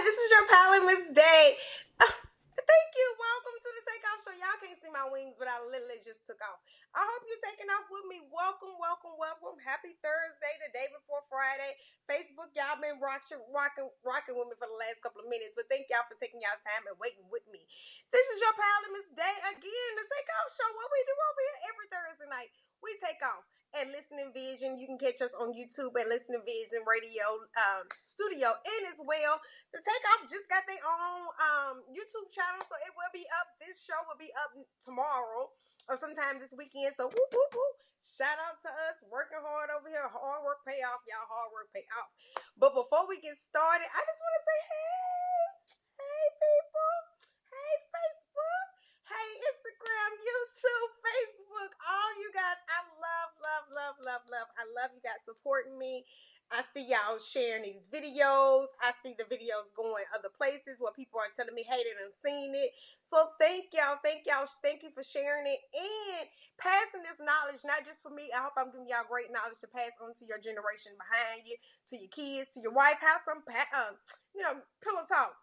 This is your pal, Miss Day. Thank you. Welcome to the Takeoff Show. Y'all can't see my wings, but I literally just took off. I hope you're taking off with me. Welcome, welcome, welcome. Happy Thursday, the day before Friday. Facebook, y'all been rocking with me for the last couple of minutes, but thank y'all for taking y'all time and waiting with me. This is your pal, Miss Day again. The Takeoff Show. What we do over here every Thursday night, we take off. At Listening Vision, you can catch us on YouTube at Listening Vision Radio Studio, and as well, the Takeoff just got their own YouTube channel, so it will be up. This show will be up tomorrow or sometime this weekend. So whoop whoop whoop! Shout out to us working hard over here. Hard work pay off, y'all. Hard work pay off. But before we get started, I just want to say, hey people, hey Facebook. Hey, Instagram, YouTube, Facebook, all you guys, I love. I love you guys supporting me. I see y'all sharing these videos. I see the videos going other places where people are telling me, hey, they done seen it. So thank y'all. Thank you for sharing it and passing this knowledge, not just for me. I hope I'm giving y'all great knowledge to pass on to your generation behind you, to your kids, to your wife. Have some, pillow talk.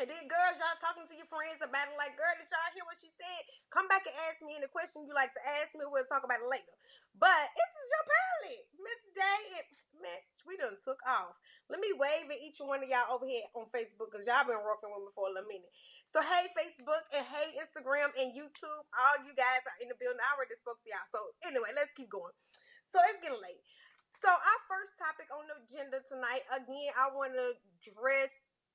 And then, girls, y'all talking to your friends about it like, girl, did y'all hear what she said? Come back and ask me any question you like to ask me. We'll talk about it later. But this is your palette, Miss Day. Man, we done took off. Let me wave at each one of y'all over here on Facebook because y'all been rocking with me for a little minute. So, hey, Facebook, and hey, Instagram, and YouTube. All you guys are in the building. I already spoke to y'all. So, anyway, let's keep going. So, it's getting late. So, our first topic on the agenda tonight, again, I want to dress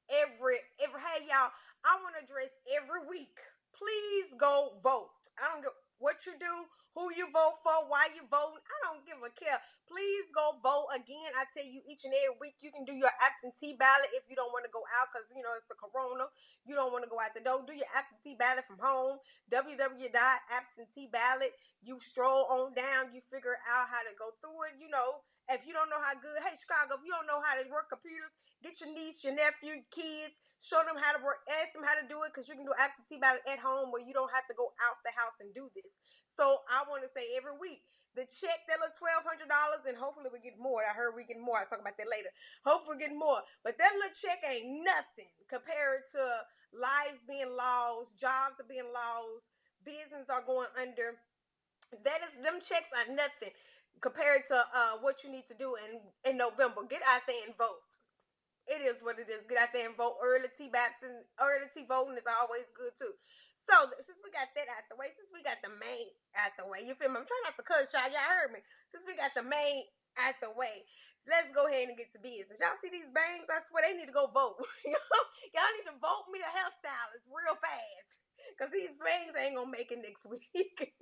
every hey y'all, I want to address every week. Please go vote. I don't give what you do, who you vote for, why you voting. I don't give a care. Please go vote. Again, I tell you each and every week you can do your absentee ballot if you don't want to go out because it's the corona. You don't want to go out the door. Do your absentee ballot from home. www.absenteeballot. You stroll on down. You figure out how to go through it. If you don't know how good, hey Chicago, if you don't know how to work computers, get your niece, your nephew, kids, show them how to work, ask them how to do it, because you can do absentee ballot at home where you don't have to go out the house and do this. So I want to say every week, the check that little $1,200, and hopefully we get more. I heard we get more. I'll talk about that later. Hopefully we get more. But that little check ain't nothing compared to lives being lost, jobs are being lost, business are going under. Them checks are nothing compared to what you need to do in November. Get out there and vote. It is what it is. Get out there and vote. Early T voting is always good too. So since we got that out the way, since we got the main out the way, you feel me? I'm trying not to cuss y'all. Y'all heard me. Since we got the main out the way, let's go ahead and get to business. Y'all see these bangs? I swear they need to go vote. Y'all need to vote me a hairstylist real fast. Because these bangs ain't going to make it next week.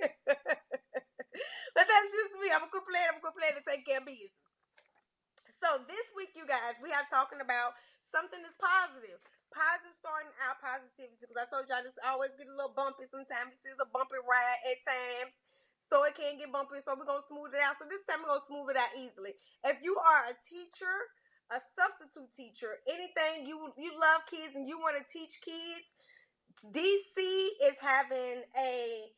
But that's just me. I'm a good player to take care of business. So this week, you guys, we are talking about something that's positive. Positive starting out positivity. Because I told y'all this always get a little bumpy sometimes. This is a bumpy ride at times. So it can get bumpy. So we're going to smooth it out. So this time we're going to smooth it out easily. If you are a teacher, a substitute teacher, anything, you love kids and you want to teach kids, DC is having a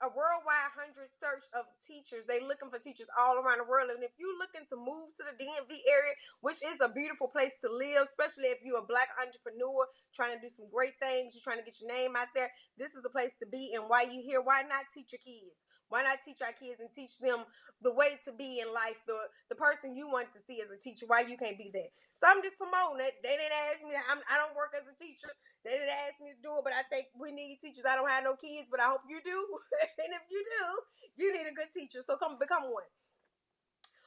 worldwide 100 search of teachers. They looking for teachers all around the world. And if you're looking to move to the DMV area, which is a beautiful place to live, especially if you're a Black entrepreneur trying to do some great things, you're trying to get your name out there, this is a place to be. And while you're here, why not teach your kids? Why not teach our kids and teach them the way to be in life, the person you want to see as a teacher, why you can't be that? So I'm just promoting it. They didn't ask me. I don't work as a teacher. They didn't ask me to do it, but I think we need teachers. I don't have no kids, but I hope you do. And if you do, you need a good teacher. So come become one.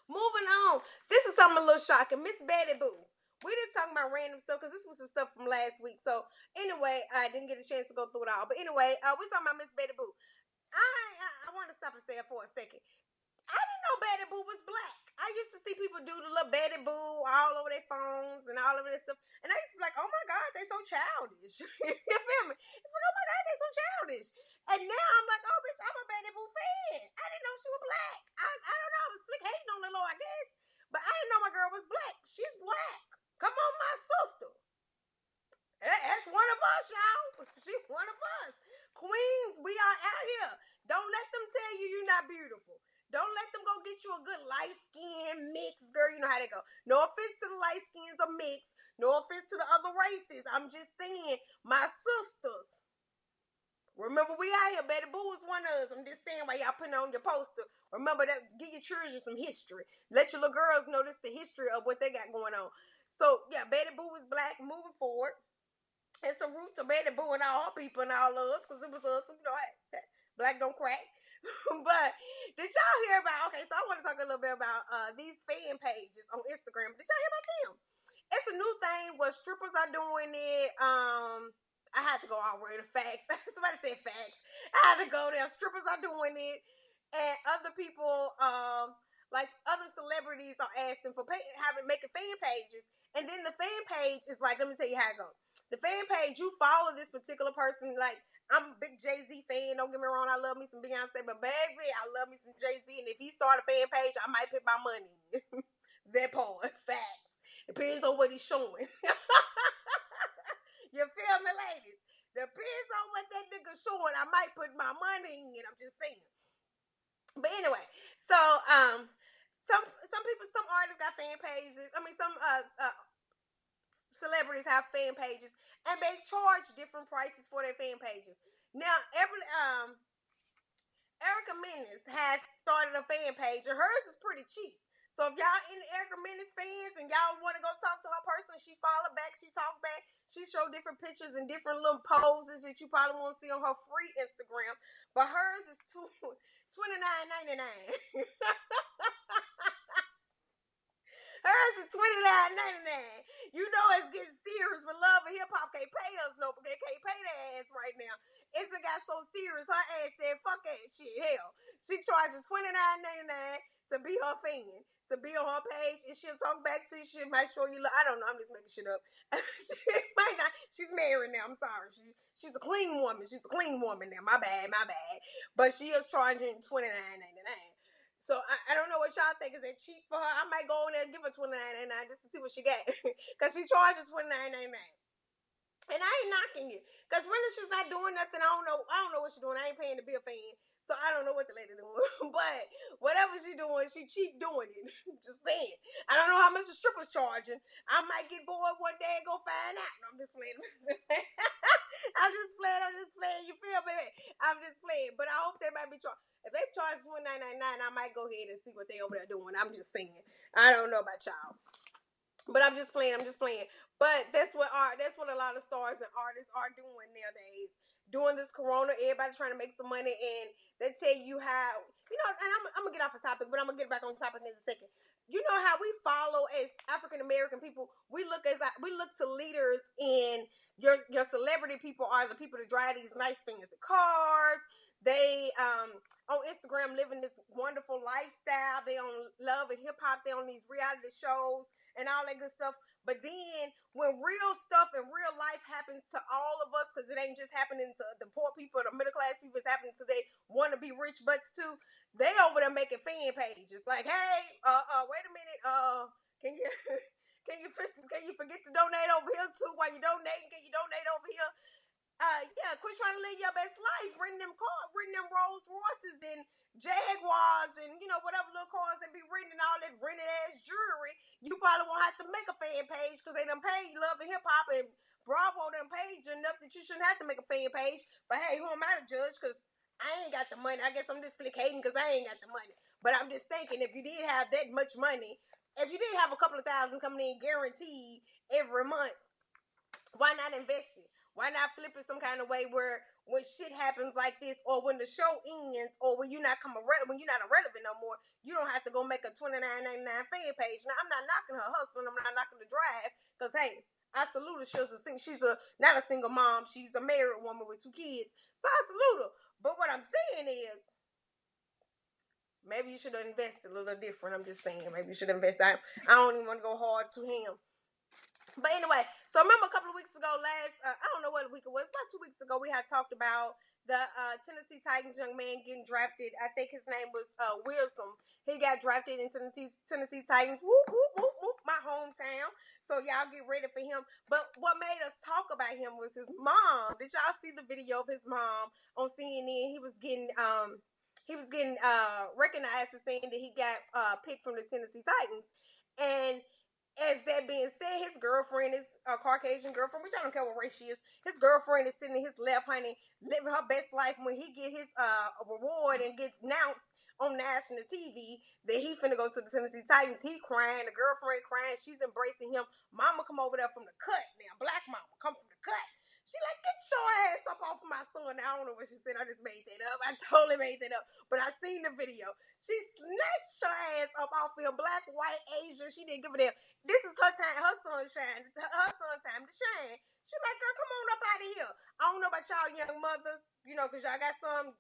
Moving on. This is something a little shocking. Miss Betty Boo. We just talking about random stuff because this was the stuff from last week. So anyway, I didn't get a chance to go through it all. But anyway, we're talking about Miss Betty Boo. I want to stop and say it for a second. I didn't know Betty Boo was Black. I used to see people do the little Betty Boo all over their phones and all over this stuff. And I used to be like, oh my God, they're so childish. You feel me? It's like, oh my God, they're so childish. And now I'm like, oh bitch, I'm a Betty Boo fan. I didn't know she was Black. I don't know. I was slick hating on the Lord, I guess. But I didn't know my girl was Black. She's Black. Come on, my sister. That's one of us, y'all. She's one of us. Queens, we are out here. Don't let them tell you you're not beautiful. Don't let them go get you a good light skin mix, girl. You know how they go. No offense to the light skins or mix. No offense to the other races. I'm just saying, my sisters. Remember, we out here. Betty Boo is one of us. I'm just saying, while y'all putting on your poster, remember that. Give your children some history. Let your little girls know this the history of what they got going on. So yeah, Betty Boo is black. Moving forward, it's a root to Betty Boo and all her people and all of us, because it was us. You know, black don't crack. But did y'all hear about? Okay, so I want to talk a little bit about these fan pages on Instagram. Did y'all hear about them? It's a new thing where strippers are doing it. I had to go all the way to facts. Somebody said facts. I had to go there. Strippers are doing it, and other people, like other celebrities, are asking for making fan pages. And then the fan page is like, let me tell you how it goes. The fan page, you follow this particular person. Like, I'm a big Jay-Z fan. Don't get me wrong, I love me some Beyonce, but baby, I love me some Jay-Z. And if he start a fan page, I might put my money. That part, facts. Depends on what he's showing. You feel me, ladies? Depends on what that nigga showing. I might put my money in. I'm just saying. But anyway, so some people, some artists got fan pages. I mean, some celebrities have fan pages, and they charge different prices for their fan pages. Now, Erica Menace has started a fan page, and hers is pretty cheap. So if y'all in Erica Menace fans and y'all want to go talk to her person, she follow back, she talk back, she show different pictures and different little poses that you probably won't see on her free Instagram. But hers is $29.99. Hers is $29.99. You know it's getting serious, but Love and Hip Hop can't pay us no, but they can't pay their ass right now. It's got so serious, her ass said, fuck that shit. Hell, she charging $29.99 to be her fan, to be on her page, and she'll talk back to you. She'll make sure you look. I don't know, I'm just making shit up. She might not. She's married now. I'm sorry. She's a clean woman. She's a clean woman now. My bad. But she is charging $29.99. So I don't know what y'all think. Is that cheap for her? I might go in there and give her $29.99 just to see what she got. Because she charges $29.99. And I ain't knocking you. Because really she's not doing nothing. I don't know what she's doing. I ain't paying to be a fan. So I don't know what the lady doing. But whatever she doing, she cheap doing it. Just saying. I don't know how much the stripper's charging. I might get bored one day and go find out. No, I'm just playing. I'm just playing. You feel me? I'm just playing. But I hope they might be charged. If they charge $29.99, I might go ahead and see what they over there doing. I'm just saying. I don't know about y'all. But I'm just playing. But that's what a lot of stars and artists are doing nowadays. Doing this corona, everybody trying to make some money, and they tell you how, and I'm gonna get off the topic, but I'm gonna get back on the topic in a second. You know how we follow as African American people, we look to leaders in your celebrity people are the people that drive these nice fancy cars. They on Instagram living this wonderful lifestyle. They on Love and Hip Hop. They on these reality shows and all that good stuff. But then when real stuff and real life happens to all of us, because it ain't just happening to the poor people, the middle class people, it's happening to they want to be rich butts too. They over there making fan pages like, hey, wait a minute, can you can you forget to donate over here too? While you donating, can you donate over here? Yeah, quit trying to live your best life. Renting them cars, renting them Rolls Royces and Jaguars and whatever little cars they be renting, all that rented ass jewelry. You probably won't have to make a fan page because they done paid Love and Hip Hop and Bravo done paid you enough that you shouldn't have to make a fan page. But hey, who am I to judge? Because I ain't got the money. I guess I'm just slick hating because I ain't got the money. But I'm just thinking, if you did have that much money, if you did have a couple of thousand coming in guaranteed every month, why not invest it? Why not flip it some kind of way where when shit happens like this, or when the show ends, or when you're not irrelevant no more, you don't have to go make a $29.99 fan page. Now I'm not knocking her hustle, I'm not knocking the drive, because hey, I salute her. She's not a single mom. She's a married woman with 2 kids, so I salute her. But what I'm saying is, maybe you should have invested a little different. I'm just saying, maybe you should invest. I don't even want to go hard to him. But anyway, so remember a couple of weeks ago, I don't know what week it was, about 2 weeks ago, we had talked about the Tennessee Titans young man getting drafted. I think his name was Wilson. He got drafted into the Tennessee Titans. Whoop, whoop, whoop, whoop, my hometown. So y'all get ready for him. But what made us talk about him was his mom. Did y'all see the video of his mom on CNN? He was getting recognized as saying that he got picked from the Tennessee Titans. And As that being said, his girlfriend is a Caucasian girlfriend, which I don't care what race she is. His girlfriend is sitting in his lap, honey, living her best life. When he get his reward and get announced on national TV that he finna go to the Tennessee Titans, he crying, the girlfriend crying, she's embracing him. Mama come over there from the cut now, black mama come from the cut. She like, get your ass up off of my son. Now, I don't know what she said. I just made that up. I totally made that up. But I seen the video. She snatched her ass up off of him. Black, white, Asian. She didn't give a damn. This is her time, her sunshine, her son time to shine. She like, girl, come on up out of here. I don't know about y'all young mothers, because y'all got some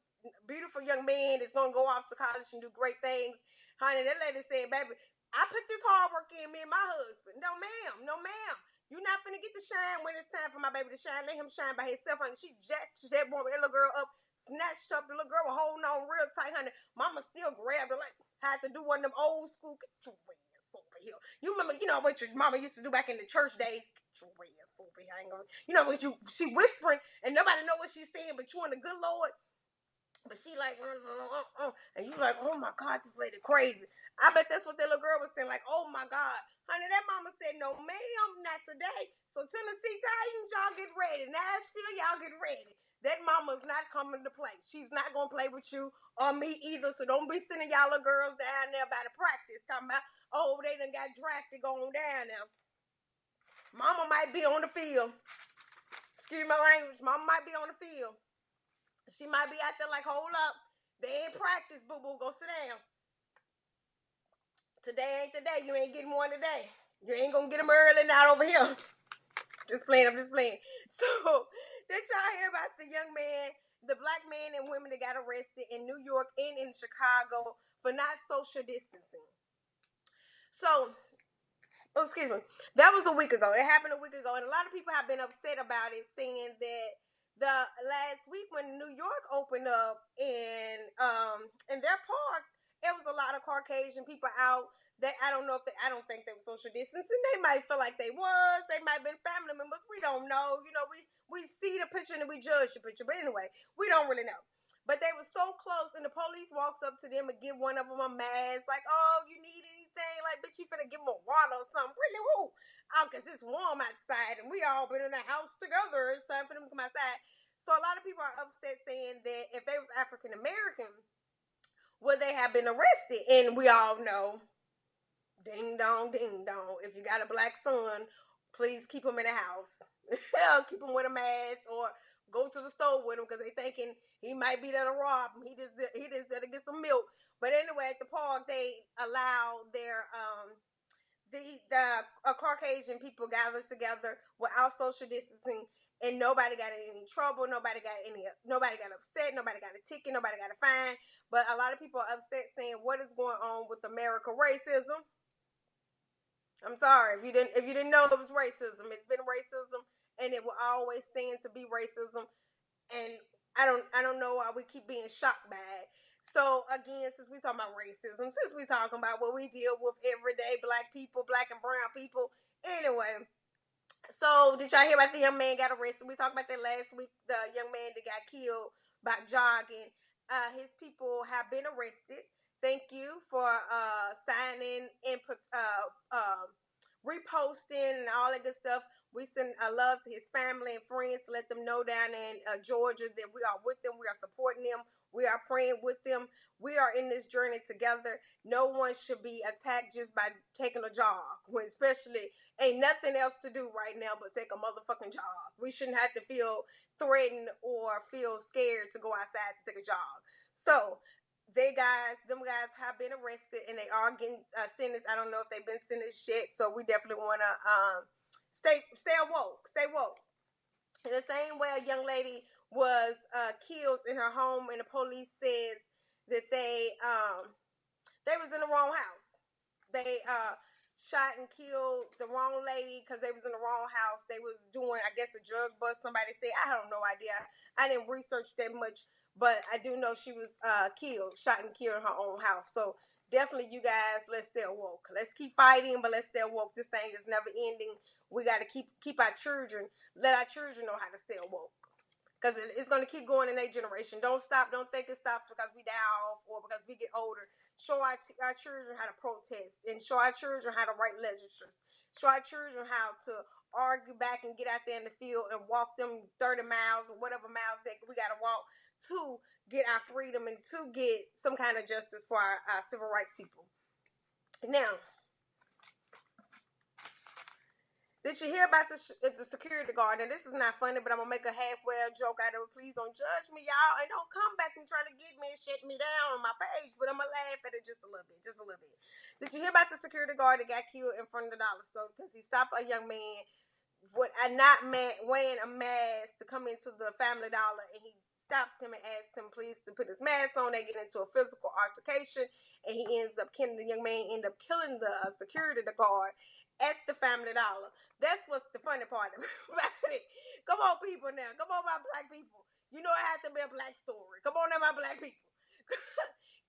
beautiful young man that's gonna go off to college and do great things. Honey, that lady said, baby, I put this hard work in, me and my husband. No, ma'am, no, ma'am. You're not finna get to shine when it's time for my baby to shine. Let him shine by himself, honey. She jacked that woman, that little girl up, snatched up. The little girl was holding on real tight, honey. Mama still grabbed her, like, had to do one of them old school, get your ass over here. You remember, what your mama used to do back in the church days? Get your ass over here. I ain't gonna, when she whispering and nobody know what she's saying, but you and the good Lord. But she like, and you like, oh my God, this lady crazy. I bet that's what that little girl was saying, like, oh my God. Honey, that mama said, no, ma'am, not today. So Tennessee Titans, y'all get ready. Nashville, y'all get ready. That mama's not coming to play. She's not going to play with you or me either. So don't be sending y'all little girls down there by the practice. Talking about, oh, they done got drafted going down now. Mama might be on the field. Excuse my language. Mama might be on the field. She might be out there like, hold up. They ain't practice, boo-boo. Go sit down. Today ain't the day. You ain't getting one today. You ain't gonna get them early, not over here. Just playing. I'm just playing. So, did y'all hear about the young man, the black man and women that got arrested in New York and in Chicago for not social distancing? So, excuse me. That was a week ago. It happened a week ago, and a lot of people have been upset about it, saying that the last week when New York opened up in their park, it was a lot of Caucasian people out. That I don't think they were social distancing. They might feel like they was. They might have been family members. We don't know. We see the picture and we judge the picture. But anyway, we don't really know. But they were so close, and the police walks up to them and give one of them a mask, like, oh, you need anything? Like, bitch, you finna give them a water or something. Really, who? Oh, because it's warm outside, and we all been in the house together. It's time for them to come outside. So a lot of people are upset, saying that if they was African American, would they have been arrested? And we all know, ding dong, ding dong. If you got a black son, please keep him in the house. Keep him with a mask, or go to the store with him, because they thinking he might be there to rob him. He just there to get some milk. But anyway, at the park, they allow their the Caucasian people gathered together without social distancing, and nobody got in any trouble. Nobody got upset. Nobody got a ticket. Nobody got a fine. But a lot of people are upset, saying, what is going on with America racism? I'm sorry if you didn't know it was racism. It's been racism, and it will always stand to be racism. And I don't know why we keep being shocked by it. So again, since we talking about racism, since we talking about what we deal with everyday, black people, black and brown people. Anyway, so did y'all hear about the young man got arrested? We talked about that last week. The young man that got killed by jogging. His people have been arrested. Thank you for signing and reposting and all that good stuff. We send a love to his family and friends to let them know down in Georgia that we are with them. We are supporting them. We are praying with them. We are in this journey together. No one should be attacked just by taking a jog, when especially ain't nothing else to do right now but take a motherfucking jog. We shouldn't have to feel threatened or feel scared to go outside to take a jog. So them guys have been arrested, and they are getting sentenced. I don't know if they've been sentenced yet, so we definitely want to stay woke. In the same way, a young lady was killed in her home, and the police says that they was in the wrong house. They shot and killed the wrong lady because they was in the wrong house. They was doing, I guess, a drug bust. Somebody said, I have no idea. I didn't research that much, but I do know she was shot and killed in her own house. So definitely, you guys, let's stay woke. Let's keep fighting, but let's stay woke. This thing is never ending. We got to keep our children, let our children know how to stay woke. Because it's going to keep going in their generation. Don't stop. Don't think it stops because we die off or because we get older. Show our children how to protest, and show our children how to write legislatures. show our children how to argue back and get out there in the field and walk them 30 miles or whatever miles that we got to walk to get our freedom and to get some kind of justice for our civil rights people. Now, did you hear about the security guard? Now, this is not funny, but I'm going to make a halfway joke out of it. Please don't judge me, y'all. And don't come back and try to get me and shut me down on my page. But I'm going to laugh at it just a little bit. Just a little bit. Did you hear about the security guard that got killed in front of the dollar store? Because he stopped a young man not wearing a mask to come into the Family Dollar, and he stops him and asks him please to put his mask on. They get into a physical altercation, and he ends up killing the young man. End up killing the security guard at the Family Dollar. That's what's the funny part about it. Come on, people, now. Come on, my black people. You know it has to be a black story. Come on, now, my black people.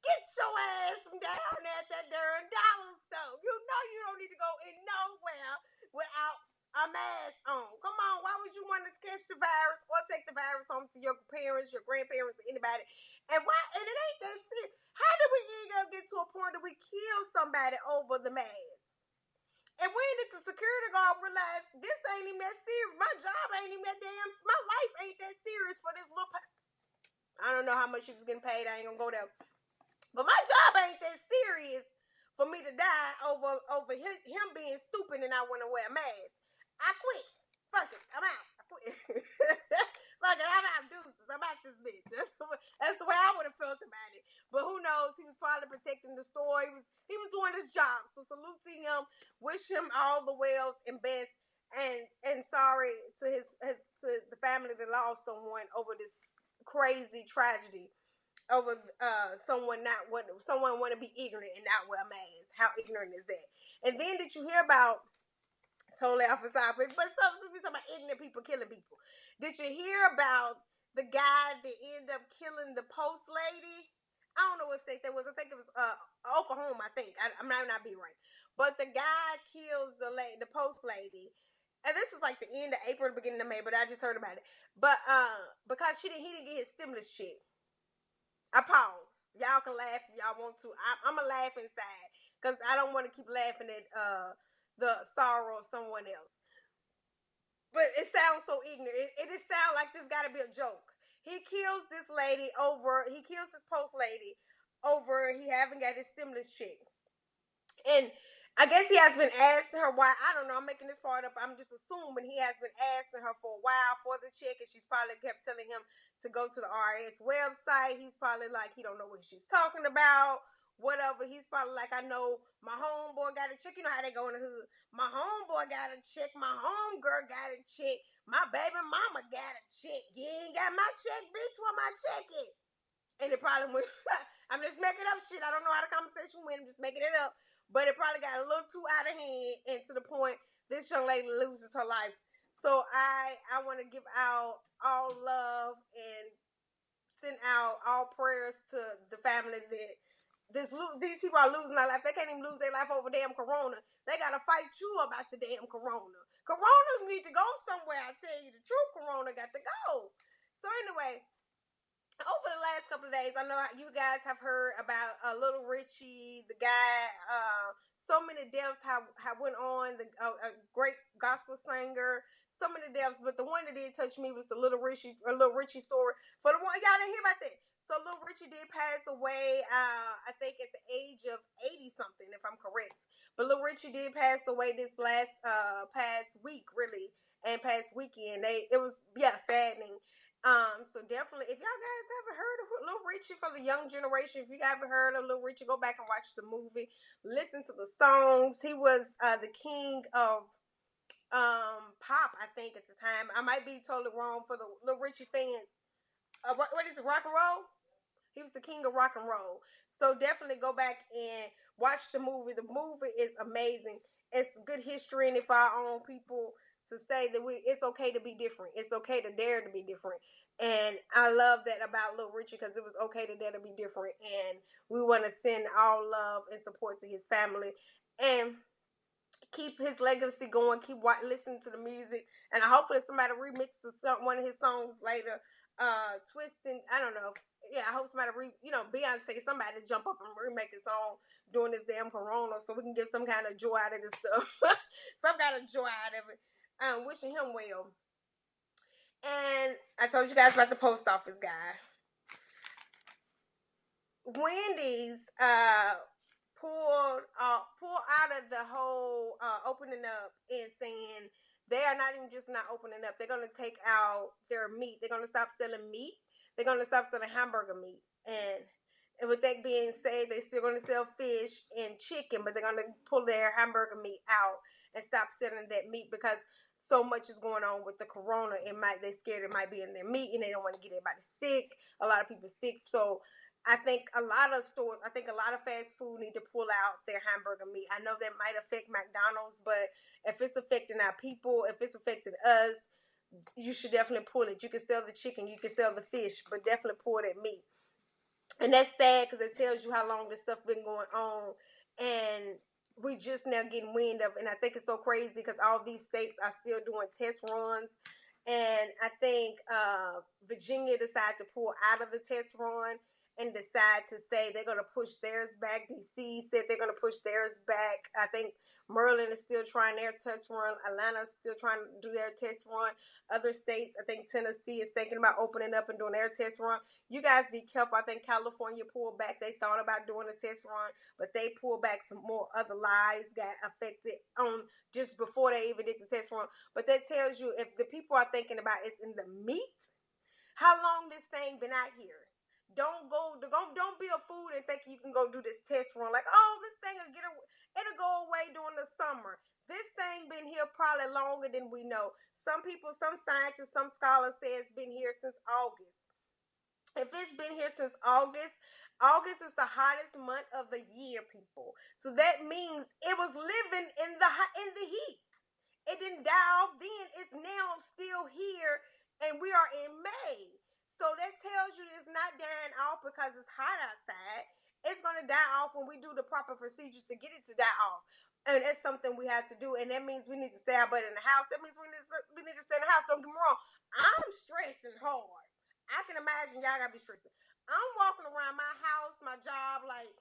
Get your ass from down there at that darn dollar store. You know you don't need to go in nowhere without a mask on. Come on, why would you want to catch the virus or take the virus home to your parents, your grandparents, or anybody? And why? And it ain't that serious. How do we end up get to a point that we kill somebody over the mask? And when did the security guard realize this ain't even that serious? My job ain't even that damn. My life ain't that serious for this little. I don't know how much he was getting paid. I ain't gonna go there. But my job ain't that serious for me to die over him being stupid and I want to wear a mask. I quit. Fuck it. I'm out. I quit. Fuck it. I'm out. Deuces. I'm out this bitch. That's the way I would have felt about it. But who knows? He was probably protecting the store. He was doing his job. So salute to him. Wish him all the wells and best. And sorry to to the family that lost someone over this crazy tragedy. Over someone want to be ignorant and not wear a mask. How ignorant is that? And then did you hear about totally off the topic, but we talking about ignorant people killing people? Did you hear about the guy that ended up killing the post lady? I don't know what state that was. I think it was Oklahoma. I think I might not be right, but the guy kills the post lady. And this is like the end of April, the beginning of May, but I just heard about it. But because he didn't get his stimulus check. I pause. Y'all can laugh if y'all want to. I'm going to laugh inside because I don't want to keep laughing at the sorrow of someone else. But it sounds so ignorant. It just sounds like this got to be a joke. He kills this lady he kills his post lady over he haven't got his stimulus check. And I guess he has been asking her why. I don't know. I'm making this part up. I'm just assuming he has been asking her for a while for the check, and she's probably kept telling him to go to the IRS website. He's probably like, he don't know what she's talking about. Whatever. He's probably like, I know my homeboy got a check. You know how they go in the hood. My homeboy got a check. My homegirl got a check. My baby mama got a check. You ain't got my check, bitch. Where my check is? And it probably went. I'm just making up shit. I don't know how the conversation went. I'm just making it up. But it probably got a little too out of hand, and to the point this young lady loses her life. So I want to give out all love and send out all prayers to the family that these people are losing their life. They can't even lose their life over damn corona. They gotta fight you about the damn corona. Corona need to go somewhere. I tell you the truth. Corona got to go. So anyway, over the last couple of days, I know you guys have heard about Little Richie, the guy. So many deaths have went on. A great gospel singer. So many deaths, but the one that did touch me was the Little Richie story. For the one y'all didn't hear about that. So Little Richie did pass away. I think at the age of 80 something, if I'm correct. But Little Richie did pass away this last past week, really, and past weekend. It was saddening. So definitely, if y'all guys haven't heard of Little Richie, for the young generation, if you haven't heard of Little Richie, go back and watch the movie, listen to the songs. He was the king of pop, I think, at the time. I might be totally wrong for the Little Richie fans. What is it, rock and roll? He was the king of rock and roll. So definitely go back and watch the movie. The movie is amazing. It's good history in it for our own people to say that it's okay to be different. It's okay to dare to be different. And I love that about Little Richie, because it was okay to dare to be different. And we want to send all love and support to his family and keep his legacy going. Keep listening to the music. And hopefully somebody remixes one of his songs later. twisting. I don't know. Yeah, I hope somebody Beyonce, somebody jump up and remake a song during this damn corona so we can get some kind of joy out of this stuff. Some kind of joy out of it. Wishing him well. And I told you guys about the post office guy. Wendy's pulled out of the whole opening up and saying they are not even just not opening up. They're going to take out their meat. They're going to stop selling meat. They're going to stop selling hamburger meat. And with that being said, they're still going to sell fish and chicken, but they're going to pull their hamburger meat out and stop selling that meat because so much is going on with the corona. They're scared it might be in their meat and they don't want to get everybody sick. A lot of people sick. So I think a lot of stores, I think a lot of fast food need to pull out their hamburger meat. I know that might affect McDonald's, but if it's affecting our people, if it's affecting us, you should definitely pull it. You can sell the chicken, you can sell the fish, but definitely pull that meat. And that's sad because it tells you how long this stuff been going on, and we just now getting wind of it. And I think it's so crazy because all these states are still doing test runs. And I think Virginia decided to pull out of the test run and decide to say they're going to push theirs back. DC said they're going to push theirs back. I think Maryland is still trying their test run. Atlanta's still trying to do their test run. Other states, I think Tennessee is thinking about opening up and doing their test run. You guys be careful. I think California pulled back. They thought about doing a test run, but they pulled back. Some more other lives got affected on just before they even did the test run. But that tells you if the people are thinking about it's in the meat, how long this thing been out here. Don't be a fool and think you can go do this test run like, oh, this thing it'll go away during the summer. This thing been here probably longer than we know. Some people, some scientists, some scholars say it's been here since August. If it's been here since August, August is the hottest month of the year, people. So that means it was living in the heat. It didn't die off then. It's now still here, and we are in May. So that tells you it's not dying off because it's hot outside. It's going to die off when we do the proper procedures to get it to die off. And that's something we have to do. And that means we need to stay our butt in the house. That means we need to stay in the house. Don't get me wrong. I'm stressing hard. I can imagine y'all gotta be stressing. I'm walking around my house, my job, like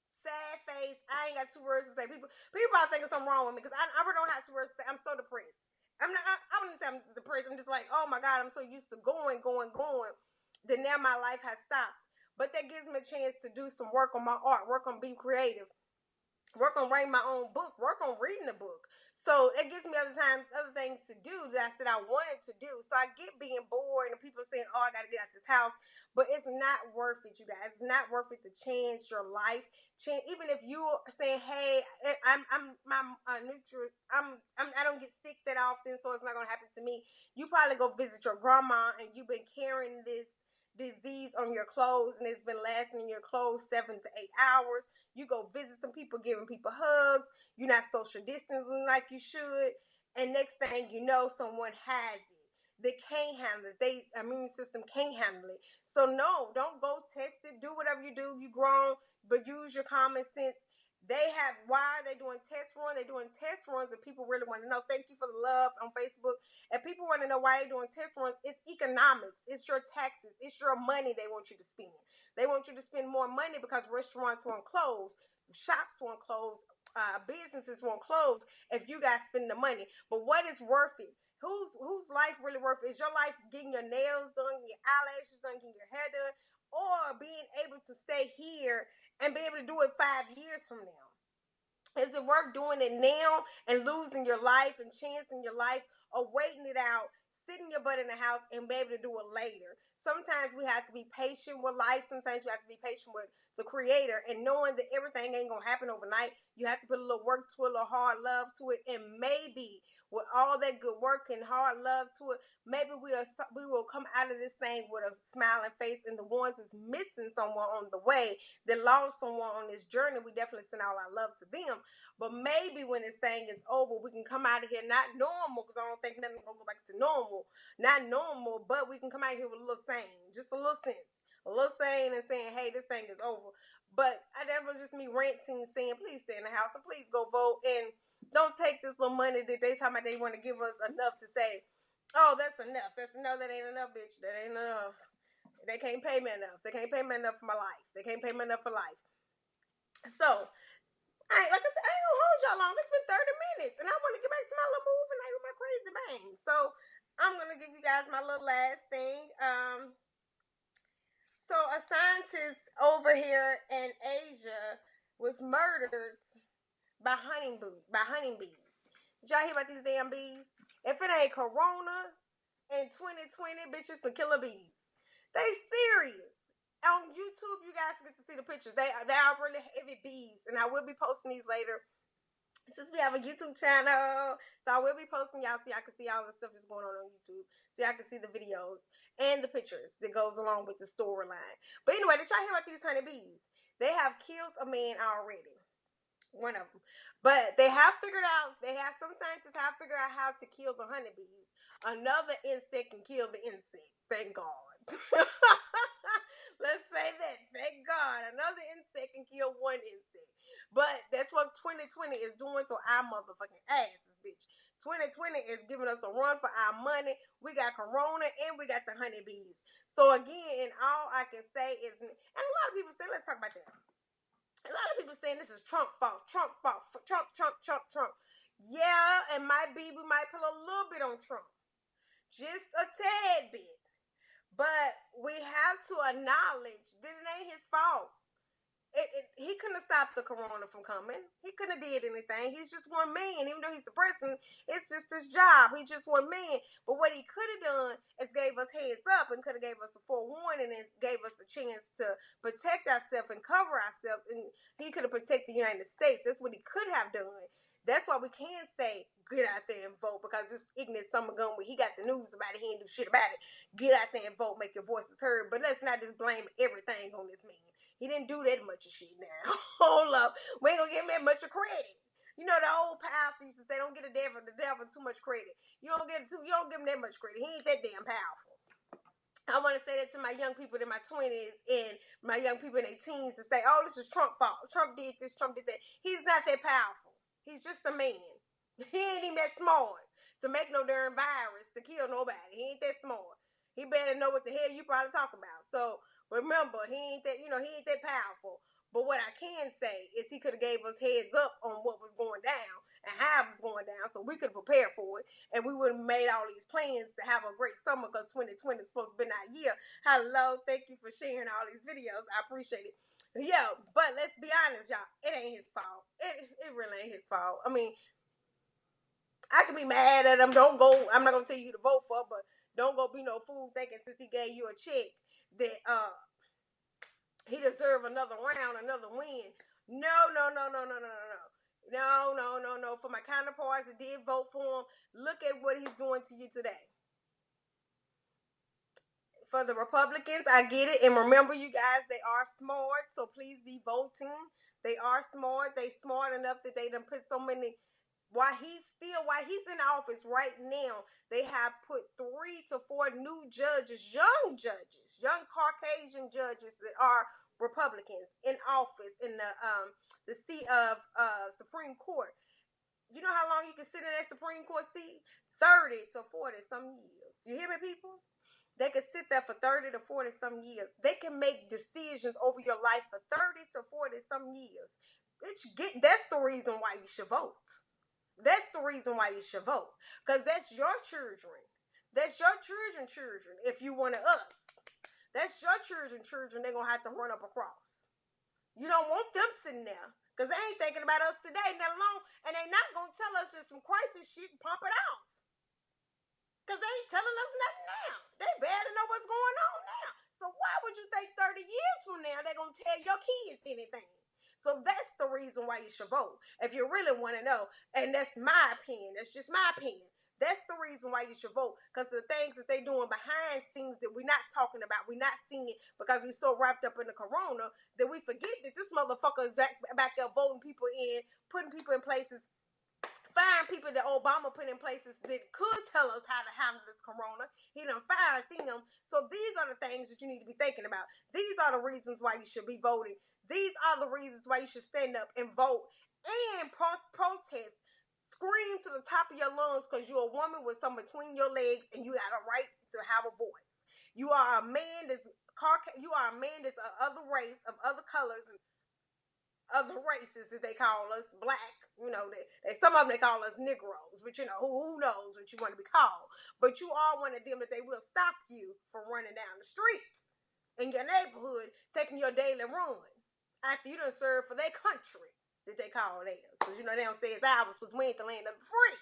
sad face. I ain't got 2 words to say. People are thinking something wrong with me because I really don't have 2 words to say. I'm so depressed. I wouldn't even say I'm depressed. I'm just like, oh my God, I'm so used to going. That now my life has stopped. But that gives me a chance to do some work on my art, work on being creative, work on writing my own book, work on reading the book. So it gives me other things to do that I said I wanted to do. So I get being bored and people saying, oh, I got to get out this house. But it's not worth it, you guys. It's not worth it to change your life. Even if you're saying, hey, I'm my neutral, I don't get sick that often, so it's not going to happen to me. You probably go visit your grandma and you've been carrying this disease on your clothes and it's been lasting in your clothes 7 to 8 hours. You go visit some people, giving people hugs. You're not social distancing like you should. And next thing you know, someone has it. They can't handle it. Their immune system can't handle it. So no, don't go test it. Do whatever you do. You grown, but use your common sense. Why are they doing test runs? They're doing test runs and people really want to know. Thank you for the love on Facebook. And people want to know why they're doing test runs. It's economics. It's your taxes. It's your money they want you to spend. They want you to spend more money because restaurants won't close. Shops won't close. Businesses won't close if you guys spend the money. But what is worth it? Whose life really worth it? Is your life getting your nails done, your eyelashes done, getting your hair done, or being able to stay here and be able to do it 5 years from now? Is it worth doing it now and losing your life and chancing your life, or waiting it out, sitting your butt in the house and be able to do it later? Sometimes we have to be patient with life. Sometimes we have to be patient with the creator and knowing that everything ain't going to happen overnight. You have to put a little work to it, a little hard love to it. And maybe with all that good work and hard love to it, maybe we will come out of this thing with a smiling face. And the ones that's missing someone on the way, that lost someone on this journey, we definitely send all our love to them. But maybe when this thing is over, we can come out of here not normal, because I don't think nothing's going to go back to normal. Not normal, but we can come out of here with a little sane, just a little sense. A little sane and saying, hey, this thing is over. But that was just me ranting, saying, please stay in the house and please go vote. And don't take this little money that they talking about they want to give us enough to say, Oh, that's enough. That's enough. That ain't enough, bitch. That ain't enough. They can't pay me enough. They can't pay me enough for my life. They can't pay me enough for life. So, like I said, I ain't gonna hold y'all long. It's been 30 minutes, and I want to get back to my little movie night with my crazy bang. So, I'm gonna give you guys my little last thing. So a scientist over here in Asia was murdered by honeybees. Did y'all hear about these damn bees? If it ain't Corona in 2020, bitches some killer bees. They serious. On YouTube, you guys get to see the pictures. They are really heavy bees, and I will be posting these later. Since we have a YouTube channel, so I will be posting y'all so y'all can see all the stuff that's going on YouTube. So y'all can see the videos and the pictures that goes along with the storyline. But anyway, did y'all hear about these honeybees? They have killed a man already. One of them. But they have figured out, some scientists have figured out how to kill the honeybees. Another insect can kill the insect. Thank God. Let's say that. Thank God. Another insect can kill one insect. But that's what 2020 is doing to our motherfucking asses, bitch. 2020 is giving us a run for our money. We got Corona and we got the honeybees. So again, all I can say is, and a lot of people say, let's talk about that. A lot of people saying this is Trump fault. Trump fault. Trump. Yeah, it might be. We might put a little bit on Trump. Just a tad bit. But we have to acknowledge that it ain't his fault. He couldn't have stopped the corona from coming. He couldn't have did anything. He's just one man. Even though he's the president, it's just his job. He's just one man. But what he could have done is gave us heads up and could have gave us a forewarning and gave us a chance to protect ourselves and cover ourselves. And he could have protected the United States. That's what he could have done. That's why we can't say get out there and vote, because this ignorant summer gun where he got the news about it, he ain't do shit about it. Get out there and vote, make your voices heard. But let's not just blame everything on this man. He didn't do that much of shit now. Hold up. We ain't gonna give him that much of credit. You know, the old pastor used to say, don't give the devil too much credit. You don't give him that much credit. He ain't that damn powerful. I want to say that to my young people in my 20s and my young people in their teens to say, oh, this is Trump's fault. Trump did this, Trump did that. He's not that powerful. He's just a man. He ain't even that smart to make no darn virus to kill nobody. He ain't that smart. He better know what the hell you probably talk about. So remember, he ain't that powerful. But what I can say is he could have gave us heads up on what was going down and how it was going down, so we could prepare for it, and we would have made all these plans to have a great summer, because 2020 is supposed to be our year. Hello, thank you for sharing all these videos. I appreciate it. Yeah, but let's be honest, y'all. It ain't his fault. It really ain't his fault. I mean, I can be mad at him. Don't go. I'm not gonna tell you who to vote for, but don't go be no fool thinking since he gave you a check that he deserve another round, another win. No. For my counterparts that did vote for him, look at what he's doing to you today. For the Republicans, I get it. And remember, you guys, they are smart, so please be voting. They are smart. They smart enough that they done put so many. While he's in office right now, they have put 3 to 4 new judges, young Caucasian judges that are Republicans in office in the seat of Supreme Court. You know how long you can sit in that Supreme Court seat? 30 to 40 some years. You hear me, people? They could sit there for 30 to 40 some years. They can make decisions over your life for 30 to 40 some years. That's the reason why you should vote. That's the reason why you should vote. Because that's your children. That's your children. If you want us. That's your children. They're going to have to run up across. You don't want them sitting there. Because they ain't thinking about us today, not alone. And they not going to tell us there's some crisis shit and pump it out. Because they ain't telling us nothing now. They better know what's going on now. So why would you think 30 years from now they're going to tell your kids anything? So that's the reason why you should vote. If you really want to know. And that's my opinion. That's just my opinion. That's the reason why you should vote. Because the things that they're doing behind scenes that we're not talking about, we're not seeing it because we're so wrapped up in the corona that we forget that this motherfucker is back there voting people in, putting people in places, firing people that Obama put in places that could tell us how to handle this corona. He done fired them. So these are the things that you need to be thinking about. These are the reasons why you should be voting. These are the reasons why you should stand up and vote and protest Scream to the top of your lungs because you're a woman with something between your legs and you got a right to have a voice. You are a man that's of other race, of other colors, and other races that they call us black. Some of them they call us Negroes, but who knows what you want to be called. But you are one of them that they will stop you from running down the streets in your neighborhood, taking your daily run after you done served for their country that they call theirs. Because they don't say it's ours because we ain't the land of the free.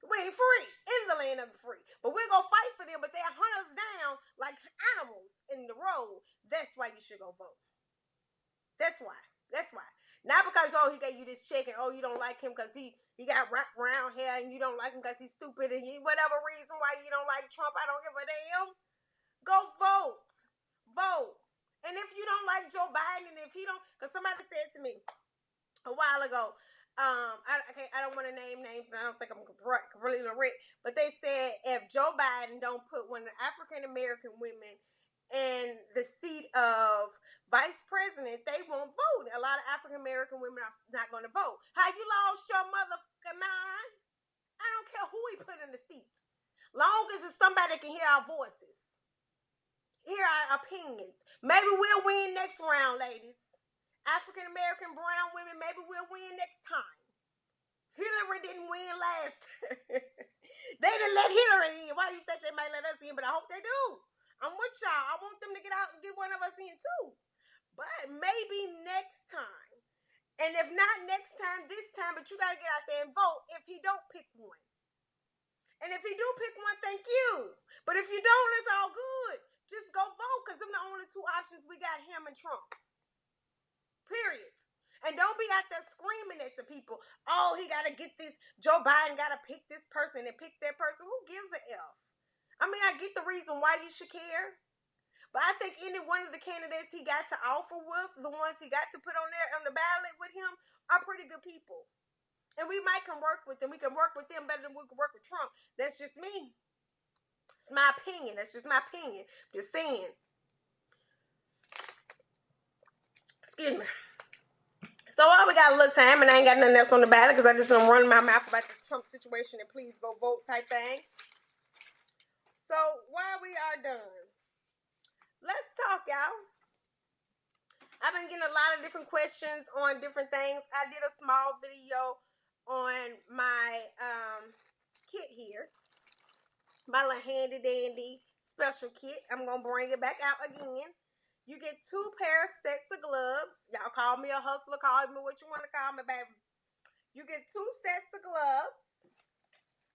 We ain't free in the land of the free. But we're going to fight for them, but they hunt us down like animals in the road. That's why you should go vote. That's why. Not because, he gave you this check and, you don't like him because he got wrapped around hair and you don't like him because he's stupid and whatever reason why you don't like Trump, I don't give a damn. Go vote. Vote. And if you don't like Joe Biden, and if he don't, because somebody said to me a while ago, I don't want to name names, and I don't think I'm completely correct, but they said if Joe Biden don't put one of the African American women in the seat of vice president, they won't vote. A lot of African American women are not going to vote. How you lost your motherfucking mind? I don't care who he put in the seat, long as it's somebody that can hear our voices, hear our opinions. Maybe we'll win next round, ladies. African American brown women, maybe we'll win next time. Hillary didn't win last. They didn't let Hillary in. Why do you think they might let us in? But I hope they do. I'm with y'all. I want them to get out and get one of us in too. But maybe next time. And if not next time, this time, but you got to get out there and vote if he don't pick one. And if he do pick one, thank you. But if you don't, it's all good. Just go vote because them the only two options we got, him and Trump. Period. And don't be out there screaming at the people, he got to get this, Joe Biden got to pick this person and pick that person. Who gives a F? I mean, I get the reason why you should care. But I think any one of the candidates he got to offer with, the ones he got to put on the ballot with him, are pretty good people. And we can work with them. We can work with them better than we can work with Trump. That's just me. It's my opinion. That's just my opinion. Just saying. Excuse me. So we got a little time, and I ain't got nothing else on the ballot because I just don't run my mouth about this Trump situation and please go vote type thing. So while we are done, let's talk, y'all. I've been getting a lot of different questions on different things. I did a small video on my kit here, my little handy dandy special kit. I'm gonna bring it back out again. You get 2 pair sets of gloves. Y'all call me a hustler, call me what you want to call me, baby. You get 2 sets of gloves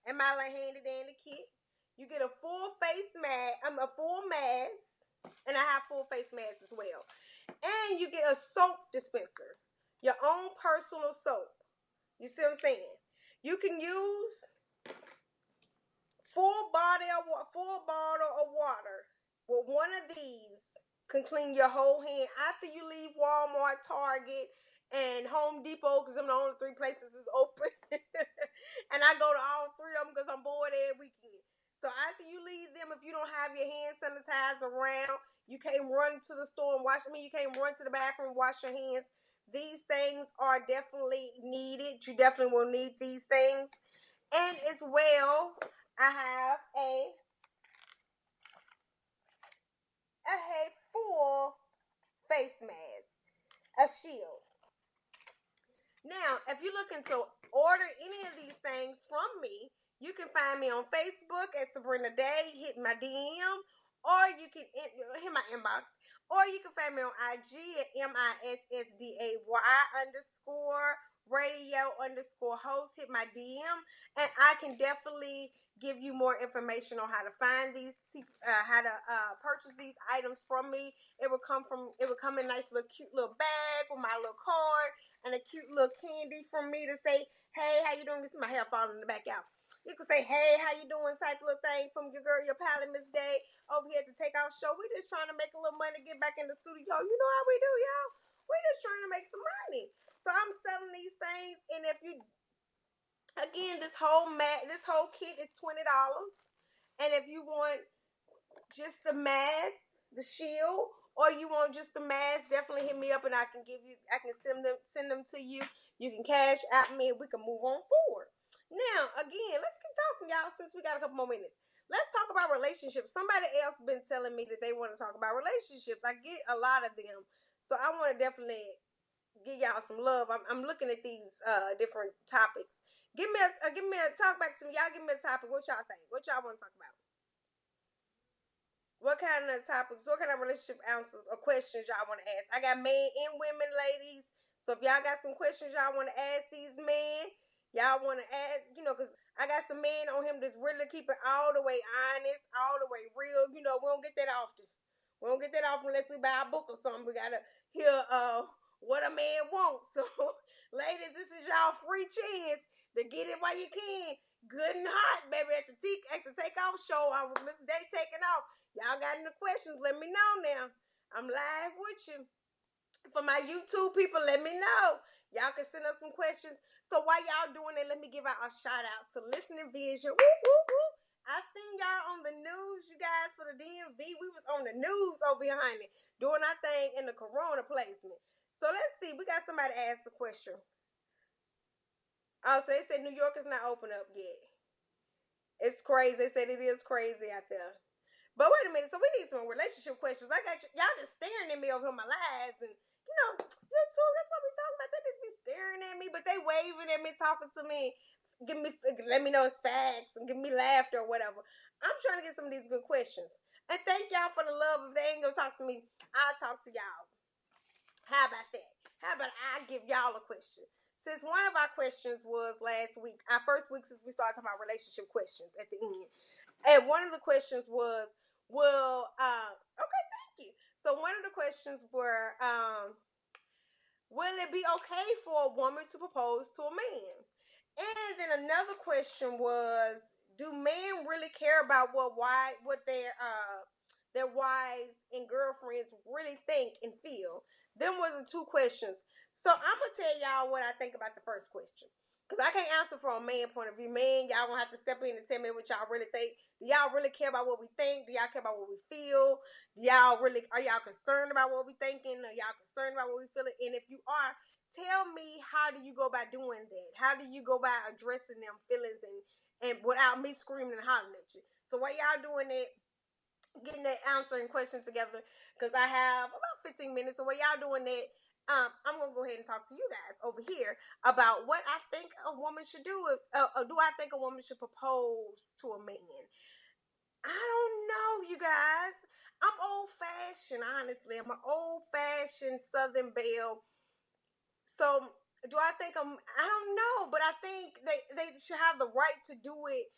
and my little handy dandy kit. You get a full face mask. A full mask, and I have full face masks as well. And you get a soap dispenser, your own personal soap. You see what I'm saying? You can use full bottle of water with one of these. Can clean your whole hand after you leave Walmart, Target, and Home Depot, because I'm the only 3 places is open. And I go to all 3 of them because I'm bored every weekend. So after you leave them, if you don't have your hand sanitizer around, you can't run to the store and you can't run to the bathroom and wash your hands. These things are definitely needed. You definitely will need these things. And as well, I have a full face mask, a shield. Now, if you're looking to order any of these things from me, you can find me on Facebook at Sabrina Day, hit my DM, or you can hit my inbox, or you can find me on IG at MISSDAY_radio_host, hit my DM, and I can definitely give you more information on how to find these, how to purchase these items from me. It would come in a nice little cute little bag with my little card and a cute little candy from me to say, hey, how you doing? This is my hair falling in the back out. You can say, hey, how you doing type of little thing from your girl, your pal, Miss Day, over here at the Takeout Show. We just trying to make a little money, get back in the studio. You know how we do, y'all. We just trying to make some money. So I'm selling these things, and if you, again, this whole kit is $20. And if you want just the mask, the shield, or you want just the mask, definitely hit me up and I can send them to you. You can cash out me and we can move on forward. Now, again, let's keep talking, y'all, since we got a couple more minutes. Let's talk about relationships. Somebody else been telling me that they want to talk about relationships. I get a lot of them. So I want to definitely give y'all some love. I'm looking at these different topics. Give me a talk back to me. Y'all give me a topic. What y'all think? What y'all want to talk about? What kind of topics, what kind of relationship answers or questions y'all want to ask? I got men and women, ladies. So if y'all got some questions y'all want to ask these men, y'all want to ask, because I got some men on him that's really keeping all the way honest, all the way real. We don't get that often. We don't get that often unless we buy a book or something. We gotta hear what a man wants. So, ladies, this is y'all free chance to get it while you can. Good and hot, baby. At the takeoff show, I was Miss Day taking off. Y'all got any questions? Let me know now. I'm live with you. For my YouTube people, let me know. Y'all can send us some questions. So while y'all doing it, let me give out a shout out to Listening Vision. Woo, woo, woo. I seen y'all on the news, you guys, for the DMV. We was on the news over here, honey, doing our thing in the Corona placement. So let's see. We got somebody ask the question. Oh, so they said New York is not open up yet. It's crazy. They said it is crazy out there. But wait a minute, so we need some relationship questions. I got y'all just staring at me over my lives, and YouTube. That's what we talking about. They just be staring at me, but they waving at me, talking to me, let me know it's facts and give me laughter or whatever. I'm trying to get some of these good questions. And thank y'all for the love. If they ain't gonna talk to me, I'll talk to y'all. How about that? How about I give y'all a question? Since one of our questions was last week, our first week since we started talking about relationship questions at the end. And one of the questions was, okay, thank you. So one of the questions were, will it be okay for a woman to propose to a man? And then another question was, do men really care about what their wives and girlfriends really think and feel? Them were the two questions. So I'm gonna tell y'all what I think about the first question. Because I can't answer from a man point of view. Man, y'all gonna have to step in and tell me what y'all really think. Do y'all really care about what we think? Do y'all care about what we feel? Are y'all concerned about what we thinking? Are y'all concerned about what we feeling? And if you are, tell me, how do you go about doing that? How do you go about addressing them feelings and without me screaming and hollering at you? So while y'all doing that, getting that answering question together, because I have about 15 minutes. So while y'all doing that, I'm gonna go ahead and talk to you guys over here about what I think a woman should do. Do I think a woman should propose to a man? I don't know, you guys. I'm old fashioned, honestly. I'm an old fashioned Southern belle. So do I think I don't know, but I think they should have the right to do it